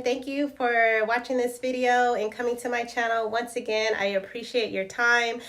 thank you for watching this video and coming to my channel. Once again, I appreciate your time.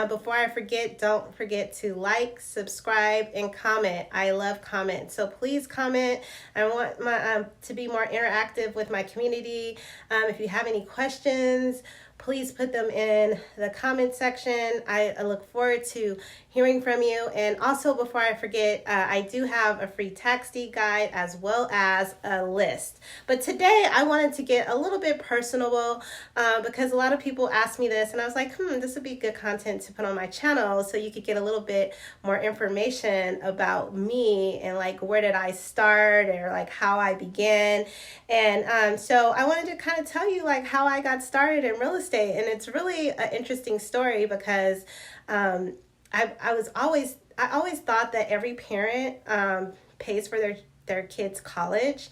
Before I forget, don't forget to like, subscribe, and comment. I love comments, so please comment. I want my to be more interactive with my community. If you have any questions, please put them in the comment section. I look forward to hearing from you. And also, before I forget, I do have a free tax deed guide as well as a list. But today I wanted to get a little bit personable because a lot of people ask me this, and I was like, this would be good content to put on my channel so you could get a little bit more information about me and like where did I start or like how I began. And so I wanted to kind of tell you like how I got started in real estate. And it's really an interesting story because I always thought that every parent pays for their kids' college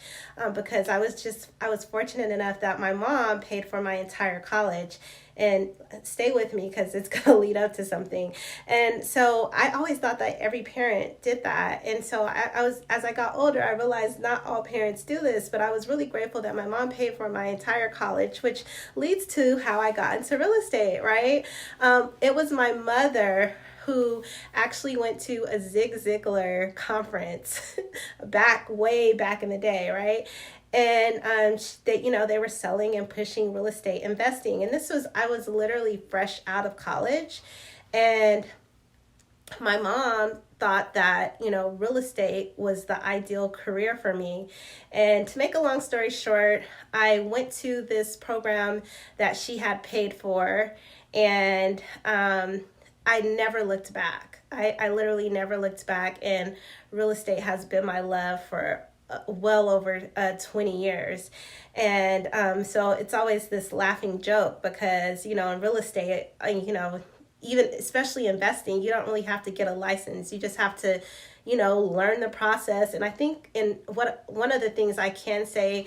because I was fortunate enough that my mom paid for my entire college. And stay with me because it's going to lead up to something. And so I always thought that every parent did that. And so as I got older, I realized not all parents do this, but I was really grateful that my mom paid for my entire college, which leads to how I got into real estate, right? It was my mother who actually went to a Zig Ziglar conference way back in the day, right? And they were selling and pushing real estate investing. And I was literally fresh out of college. And my mom thought that, real estate was the ideal career for me. And to make a long story short, I went to this program that she had paid for, and I never looked back. I literally never looked back, and real estate has been my love for well over 20 years. And so it's always this laughing joke because, in real estate, even especially investing, you don't really have to get a license. You just have to, learn the process. And I think one of the things I can say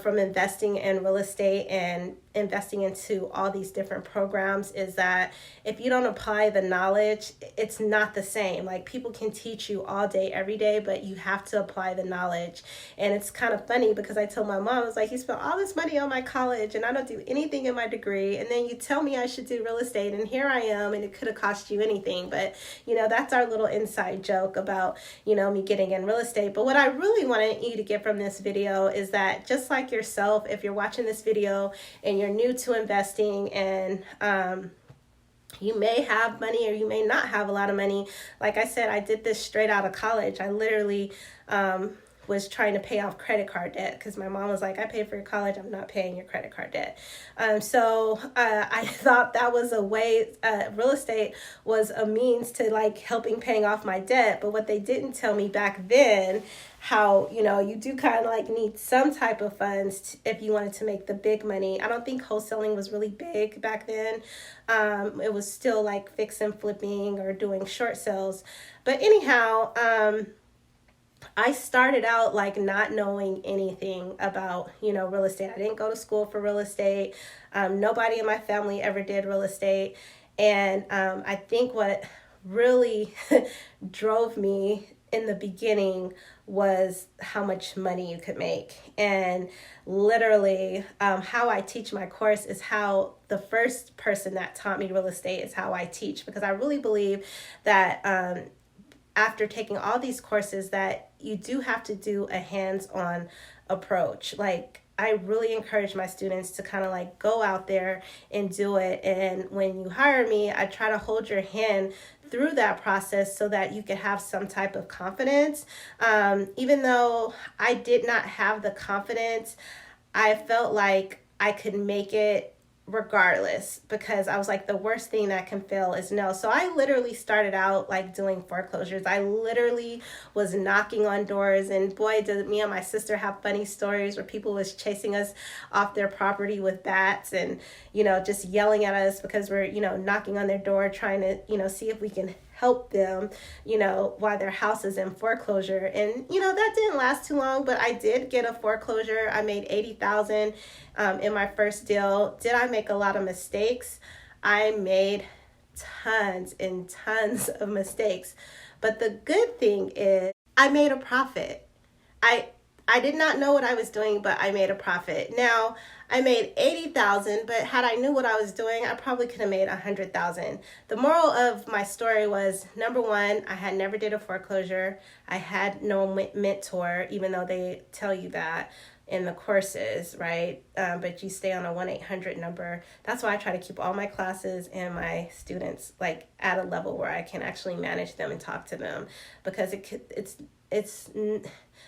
from investing in real estate and investing into all these different programs is that if you don't apply the knowledge, it's not the same. Like, people can teach you all day, every day, but you have to apply the knowledge. And it's kind of funny because I told my mom, I was like, you spent all this money on my college and I don't do anything in my degree. And then you tell me I should do real estate, and here I am, and it could have cost you anything. But, that's our little inside joke about, me getting in real estate. But what I really wanted you to get from this video is that just like yourself, if you're watching this video and you're new to investing and you may have money or you may not have a lot of money. Like I said, I did this straight out of college. I literally was trying to pay off credit card debt because my mom was like, I paid for your college, I'm not paying your credit card debt. So I thought that was a way, real estate was a means to like helping paying off my debt. But what they didn't tell me back then, how, you do kind of like need some type of funds if you wanted to make the big money. I don't think wholesaling was really big back then. It was still like fix and flipping or doing short sales. But anyhow, I started out like not knowing anything about, real estate. I didn't go to school for real estate. Nobody in my family ever did real estate. And I think what really drove me in the beginning was how much money you could make. And literally how I teach my course is how the first person that taught me real estate is how I teach, because I really believe that after taking all these courses that you do have to do a hands-on approach. Like, I really encourage my students to kind of like go out there and do it. And when you hire me, I try to hold your hand through that process so that you can have some type of confidence. Even though I did not have the confidence, I felt like I could make it regardless, because I was like, the worst thing that can fail is no. So I literally started out like doing foreclosures. I literally was knocking on doors, and boy, did me and my sister have funny stories where people was chasing us off their property with bats and, just yelling at us because we're, knocking on their door trying to, see if we can help them, while their house is in foreclosure. And, that didn't last too long, but I did get a foreclosure. I made $80,000 in my first deal. Did I make a lot of mistakes? I made tons and tons of mistakes. But the good thing is I made a profit. I I did not know what I was doing, but I made a profit. Now, I made 80,000, but had I knew what I was doing, I probably could have made 100,000. The moral of my story was, number one, I had never did a foreclosure. I had no mentor, even though they tell you that in the courses, right? But you stay on a 1-800 number. That's why I try to keep all my classes and my students like at a level where I can actually manage them and talk to them, because it's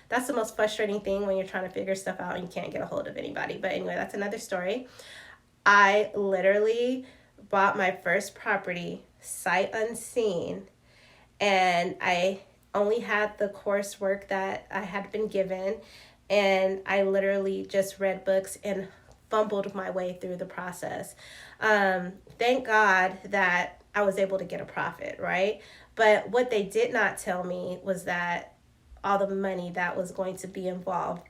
that's the most frustrating thing when you're trying to figure stuff out and you can't get a hold of anybody. But anyway, that's another story. I literally bought my first property sight unseen, and I only had the coursework that I had been given, and I literally just read books and fumbled my way through the process. Thank God that I was able to get a profit, right? But what they did not tell me was that all the money that was going to be involved,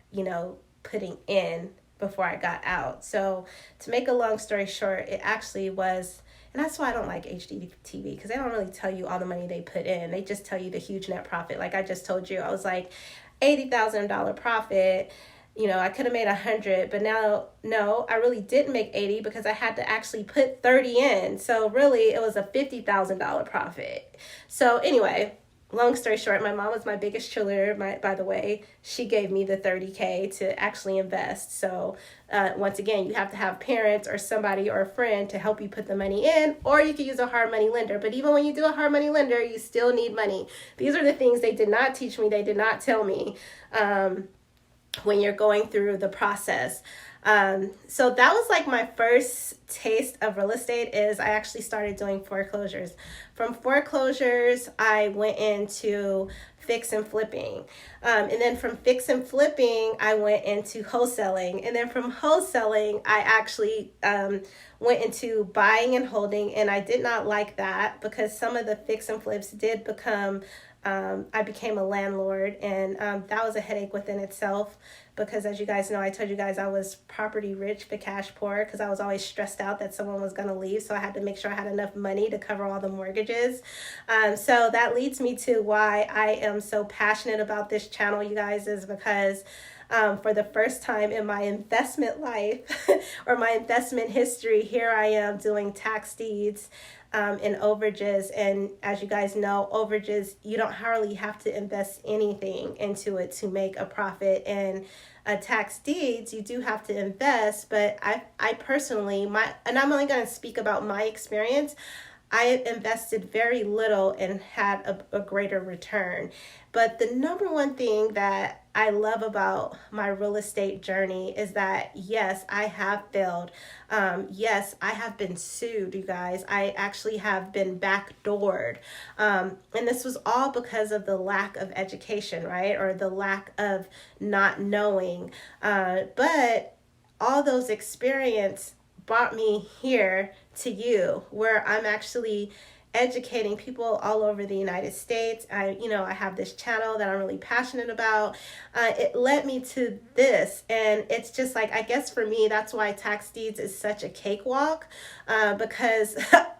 putting in before I got out. So to make a long story short, it actually was, and that's why I don't like HGTV, because they don't really tell you all the money they put in. They just tell you the huge net profit. Like I just told you, I was like $80,000 profit. I could have made 100, but now, no, I really didn't make 80 because I had to actually put 30 in. So really it was a $50,000 profit. So anyway, long story short, my mom was my biggest cheerleader, by the way. She gave me the $30K to actually invest. So once again, you have to have parents or somebody or a friend to help you put the money in, or you can use a hard money lender. But even when you do a hard money lender, you still need money. These are the things they did not teach me. They did not tell me when you're going through the process. So that was like my first taste of real estate. Is I actually started doing foreclosures. From foreclosures, I went into fix and flipping. And then from fix and flipping, I went into wholesaling. And then from wholesaling, I actually went into buying and holding. And I did not like that because some of the fix and flips did become I became a landlord, and that was a headache within itself, because as you guys know, I told you guys I was property rich but cash poor, because I was always stressed out that someone was going to leave, so I had to make sure I had enough money to cover all the mortgages. So that leads me to why I am so passionate about this channel, you guys, is because for the first time in my investment life or my investment history, here I am doing tax deeds and overages. And as you guys know, overages, you don't hardly have to invest anything into it to make a profit. And tax deeds, you do have to invest. But I personally, and I'm only going to speak about my experience, I invested very little and had a greater return. But the number one thing that I love about my real estate journey is that, yes, I have failed. Yes, I have been sued, you guys. I actually have been backdoored. And this was all because of the lack of education, right? Or the lack of not knowing. But all those experience brought me here to you, where I'm actually educating people all over the United States. I have this channel that I'm really passionate about. It led me to this, and it's just like, I guess for me, that's why tax deeds is such a cakewalk, because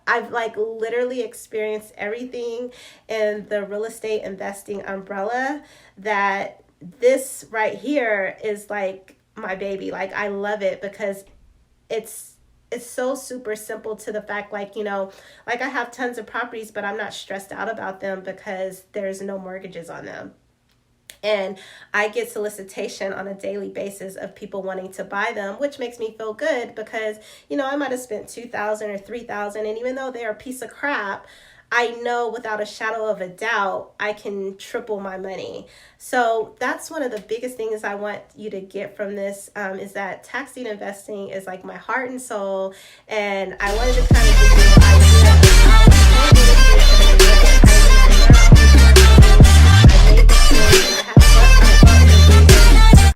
I've like literally experienced everything in the real estate investing umbrella, that this right here is like my baby. Like, I love it because it's so super simple, to the fact, like I have tons of properties, but I'm not stressed out about them because there's no mortgages on them. And I get solicitation on a daily basis of people wanting to buy them, which makes me feel good because, I might have spent $2,000 or $3,000. And even though they're a piece of crap, I know without a shadow of a doubt, I can triple my money. So that's one of the biggest things I want you to get from this, is that tax deed investing is like my heart and soul. And I wanted to kind of give you